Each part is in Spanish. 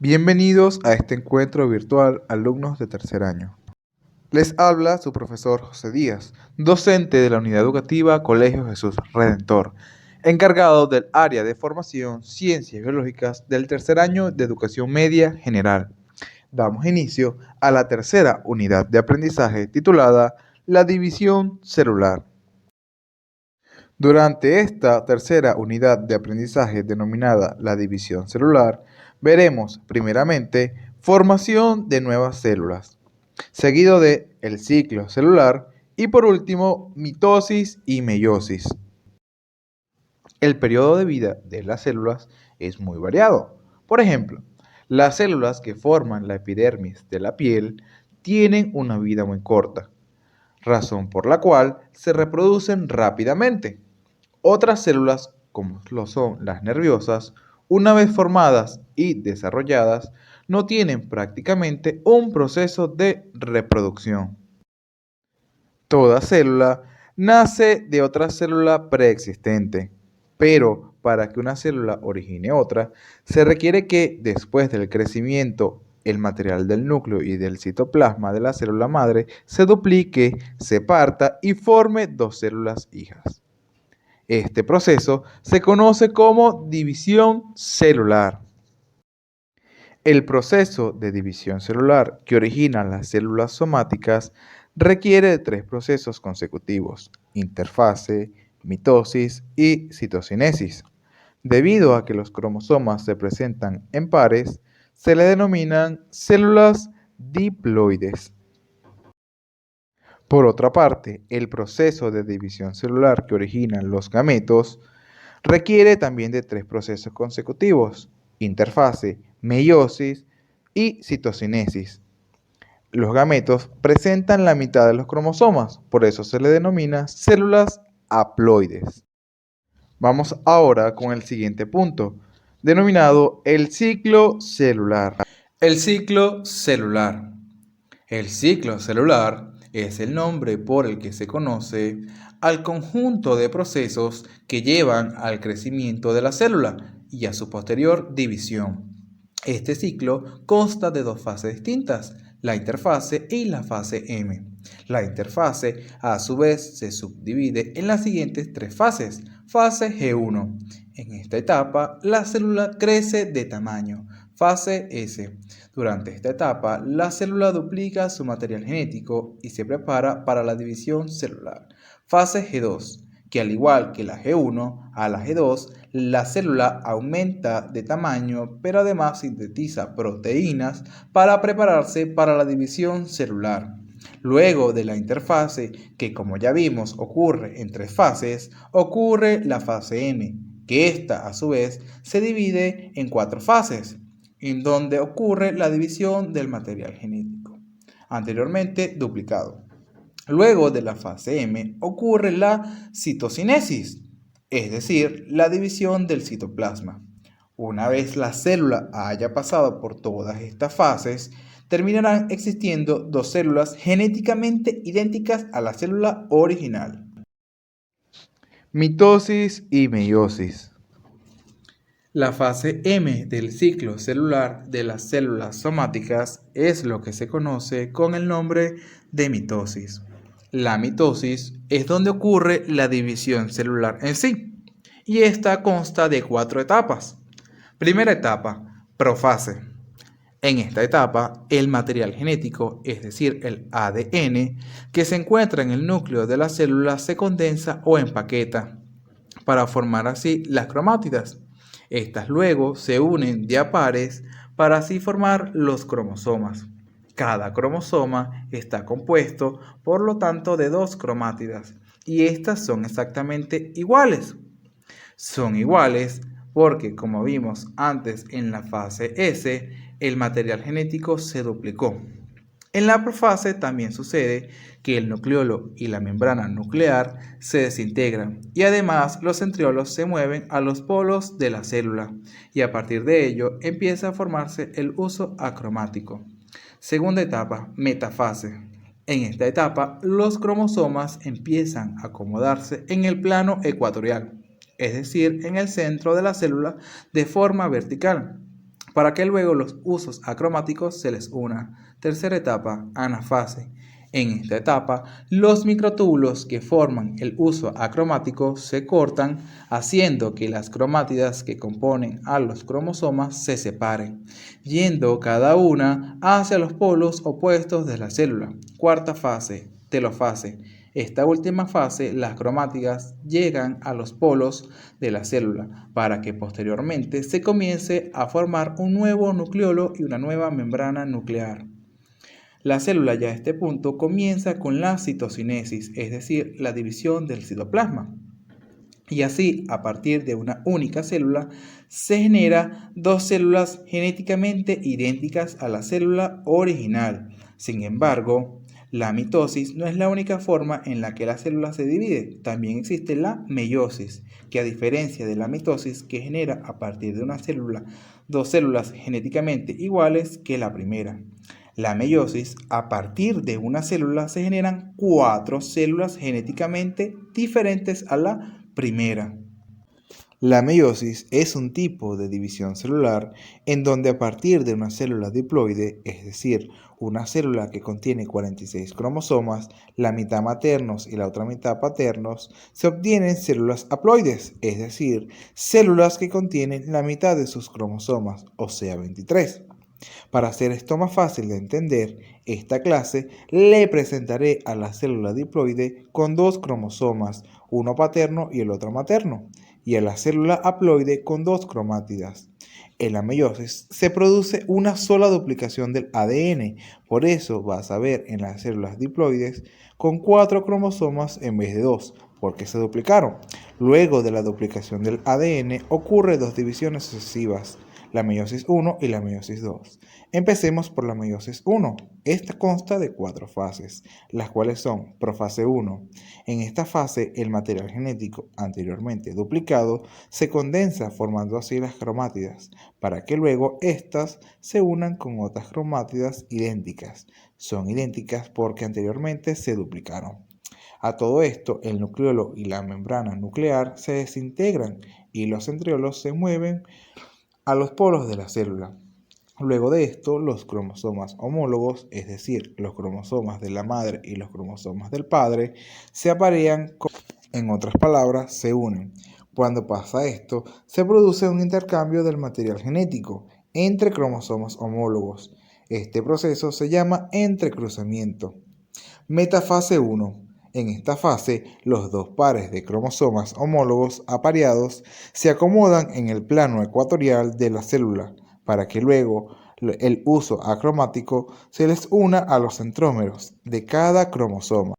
Bienvenidos a este encuentro virtual, alumnos de tercer año. Les habla su profesor José Díaz, docente de la Unidad Educativa Colegio Jesús Redentor, encargado del área de formación Ciencias Biológicas del tercer año de Educación Media General. Damos inicio a la tercera unidad de aprendizaje titulada La división celular. Durante esta tercera unidad de aprendizaje denominada la división celular, veremos primeramente formación de nuevas células, seguido de el ciclo celular y por último mitosis y meiosis. El periodo de vida de las células es muy variado. Por ejemplo, las células que forman la epidermis de la piel tienen una vida muy corta, razón por la cual se reproducen rápidamente. Otras células, como lo son las nerviosas, una vez formadas y desarrolladas, no tienen prácticamente un proceso de reproducción. Toda célula nace de otra célula preexistente, pero para que una célula origine otra, se requiere que después del crecimiento, el material del núcleo y del citoplasma de la célula madre se duplique, se parta y forme dos células hijas. Este proceso se conoce como división celular. El proceso de división celular que origina las células somáticas requiere de tres procesos consecutivos: interfase, mitosis y citocinesis. Debido a que los cromosomas se presentan en pares, se le denominan células diploides. Por otra parte, el proceso de división celular que originan los gametos requiere también de tres procesos consecutivos: interfase, meiosis y citocinesis. Los gametos presentan la mitad de los cromosomas, por eso se le denomina células haploides. Vamos ahora con el siguiente punto, denominado el ciclo celular. El ciclo celular. El ciclo celular es el nombre por el que se conoce al conjunto de procesos que llevan al crecimiento de la célula y a su posterior división. Este ciclo consta de dos fases distintas, la interfase y la fase M. La interfase, a su vez, se subdivide en las siguientes tres fases. Fase G1. En esta etapa, la célula crece de tamaño. Fase S. Durante esta etapa, la célula duplica su material genético y se prepara para la división celular. Fase G2, que al igual que la G1, a la G2, la célula aumenta de tamaño, pero además sintetiza proteínas para prepararse para la división celular. Luego de la interfase, que como ya vimos ocurre en tres fases, ocurre la fase M, que esta a su vez se divide en cuatro fases, en donde ocurre la división del material genético, anteriormente duplicado. Luego de la fase M ocurre la citocinesis, es decir, la división del citoplasma. Una vez la célula haya pasado por todas estas fases, terminarán existiendo dos células genéticamente idénticas a la célula original. Mitosis y meiosis. La fase M del ciclo celular de las células somáticas es lo que se conoce con el nombre de mitosis. La mitosis es donde ocurre la división celular en sí, y esta consta de cuatro etapas. Primera etapa, profase. En esta etapa, el material genético, es decir, el ADN, que se encuentra en el núcleo de la célula se condensa o empaqueta para formar así las cromátidas. Estas luego se unen de a pares para así formar los cromosomas. Cada cromosoma está compuesto, por lo tanto, de dos cromátidas, y estas son exactamente iguales. Son iguales porque, como vimos antes en la fase S, el material genético se duplicó. En la profase también sucede que el nucleolo y la membrana nuclear se desintegran y además los centriolos se mueven a los polos de la célula y a partir de ello empieza a formarse el uso acromático. Segunda etapa, metafase. En esta etapa los cromosomas empiezan a acomodarse en el plano ecuatorial, es decir, en el centro de la célula de forma vertical. para que luego los usos acromáticos se les unan. Tercera etapa, anafase. En esta etapa, los microtúbulos que forman el uso acromático se cortan, haciendo que las cromátidas que componen a los cromosomas se separen, yendo cada una hacia los polos opuestos de la célula. Cuarta fase, telofase. Esta última fase, las cromátidas llegan a los polos de la célula para que posteriormente se comience a formar un nuevo nucleolo y una nueva membrana nuclear. La célula ya a este punto comienza con la citocinesis, es decir, la división del citoplasma. Y así, a partir de una única célula, se genera dos células genéticamente idénticas a la célula original. Sin embargo, la mitosis no es la única forma en la que la célula se divide. También existe la meiosis, que a diferencia de la mitosis, que genera a partir de una célula dos células genéticamente iguales que la primera. La meiosis, a partir de una célula se generan 4 células genéticamente diferentes a la primera. La meiosis es un tipo de división celular en donde a partir de una célula diploide, es decir, una célula que contiene 46 cromosomas, la mitad maternos y la otra mitad paternos, se obtienen células haploides, es decir, células que contienen la mitad de sus cromosomas, o sea, 23. Para hacer esto más fácil de entender, esta clase le presentaré a la célula diploide con dos cromosomas, uno paterno y el otro materno, y a la célula haploide con dos cromátidas. En la meiosis se produce una sola duplicación del ADN, por eso vas a ver en las células diploides con 4 cromosomas en vez de 2, porque se duplicaron. Luego de la duplicación del ADN ocurre dos divisiones sucesivas, la meiosis 1 y la meiosis 2. Empecemos por la meiosis 1. Esta consta de 4 fases, las cuales son profase 1. En esta fase, el material genético anteriormente duplicado se condensa formando así las cromátidas, para que luego éstas se unan con otras cromátidas idénticas. Son idénticas porque anteriormente se duplicaron. A todo esto, el nucleolo y la membrana nuclear se desintegran y los centriolos se mueven a los polos de la célula. Luego de esto, los cromosomas homólogos, es decir, los cromosomas de la madre y los cromosomas del padre, se aparean, en otras palabras, se unen. Cuando pasa esto, se produce un intercambio del material genético entre cromosomas homólogos. Este proceso se llama entrecruzamiento. Metafase 1. En esta fase, los dos pares de cromosomas homólogos apareados se acomodan en el plano ecuatorial de la célula, para que luego el uso acromático se les una a los centrómeros de cada cromosoma.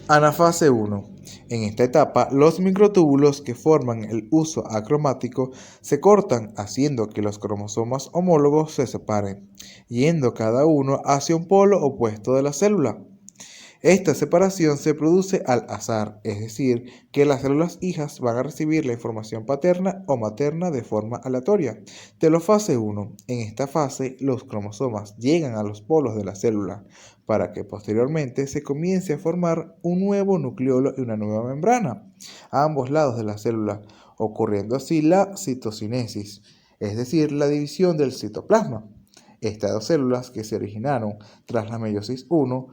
Anafase 1. En esta etapa, los microtúbulos que forman el uso acromático se cortan, haciendo que los cromosomas homólogos se separen, yendo cada uno hacia un polo opuesto de la célula. Esta separación se produce al azar, es decir, que las células hijas van a recibir la información paterna o materna de forma aleatoria. Telofase 1. En esta fase, los cromosomas llegan a los polos de la célula, para que posteriormente se comience a formar un nuevo nucleolo y una nueva membrana a ambos lados de la célula, ocurriendo así la citocinesis, es decir, la división del citoplasma. Estas dos células que se originaron tras la meiosis 1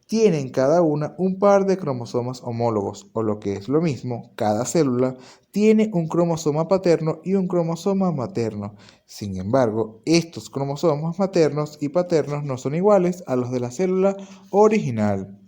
tienen cada una un par de cromosomas homólogos, o lo que es lo mismo, cada célula tiene un cromosoma paterno y un cromosoma materno. Sin embargo, estos cromosomas maternos y paternos no son iguales a los de la célula original,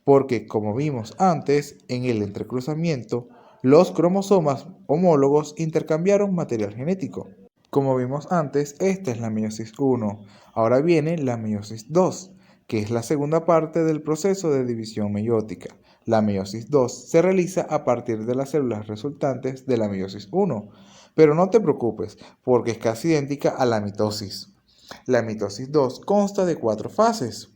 porque como vimos antes, en el entrecruzamiento, los cromosomas homólogos intercambiaron material genético. Como vimos antes, esta es la meiosis 1. Ahora viene la meiosis 2, que es la segunda parte del proceso de división meiótica. La meiosis 2 se realiza a partir de las células resultantes de la meiosis 1, pero no te preocupes, porque es casi idéntica a la mitosis. La mitosis 2 consta de 4 fases,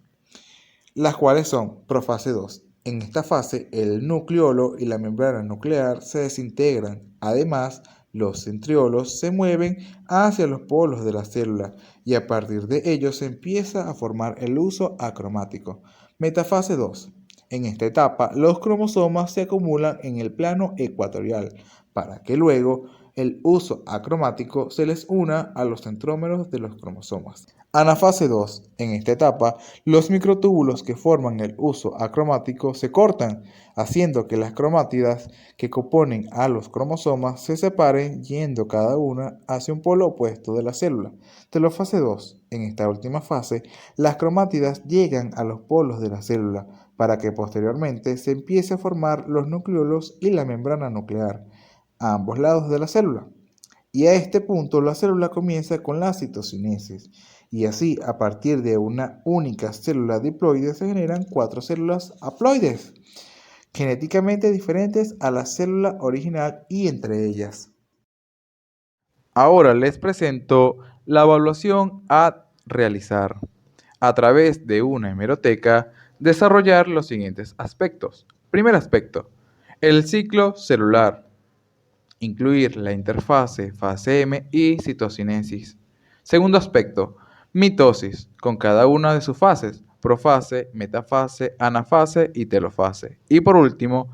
las cuales son profase 2. En esta fase, el nucleolo y la membrana nuclear se desintegran. Además, los centriolos se mueven hacia los polos de la célula y a partir de ellos se empieza a formar el uso acromático. Metafase 2. En esta etapa, los cromosomas se acumulan en el plano ecuatorial para que luego el uso acromático se les una a los centrómeros de los cromosomas. Anafase 2. En esta etapa, los microtúbulos que forman el uso acromático se cortan, haciendo que las cromátidas que componen a los cromosomas se separen yendo cada una hacia un polo opuesto de la célula. Telofase 2. En esta última fase, las cromátidas llegan a los polos de la célula para que posteriormente se empiece a formar los nucleolos y la membrana nuclear a ambos lados de la célula. Y a este punto la célula comienza con la citocinesis. Y así, a partir de una única célula diploide se generan 4 células haploides, genéticamente diferentes a la célula original y entre ellas. Ahora les presento la evaluación a realizar. A través de una hemeroteca, desarrollar los siguientes aspectos. Primer aspecto, el ciclo celular. Incluir la interfase fase M y citocinesis. Segundo aspecto, mitosis, con cada una de sus fases, profase, metafase, anafase y telofase. Y por último,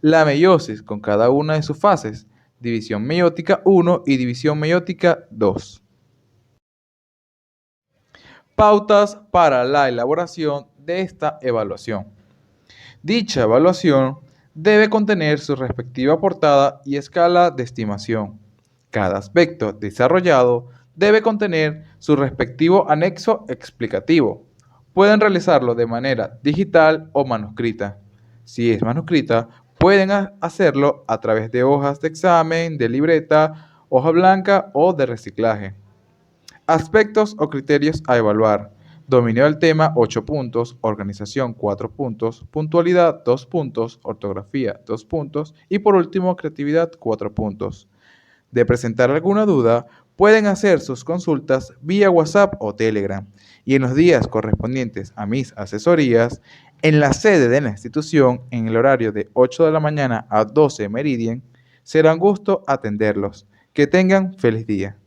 la meiosis, con cada una de sus fases, división meiótica 1 y división meiótica 2. Pautas para la elaboración de esta evaluación. Dicha evaluación debe contener su respectiva portada y escala de estimación. Cada aspecto desarrollado debe contener su respectivo anexo explicativo. Pueden realizarlo de manera digital o manuscrita. Si es manuscrita, pueden hacerlo a través de hojas de examen, de libreta, hoja blanca o de reciclaje. Aspectos o criterios a evaluar. Dominio del tema 8 puntos, organización 4 puntos, puntualidad 2 puntos, ortografía 2 puntos y por último creatividad 4 puntos. De presentar alguna duda, pueden hacer sus consultas vía WhatsApp o Telegram y en los días correspondientes a mis asesorías, en la sede de la institución en el horario de 8 de la mañana a 12 Meridian, será un gusto atenderlos. Que tengan feliz día.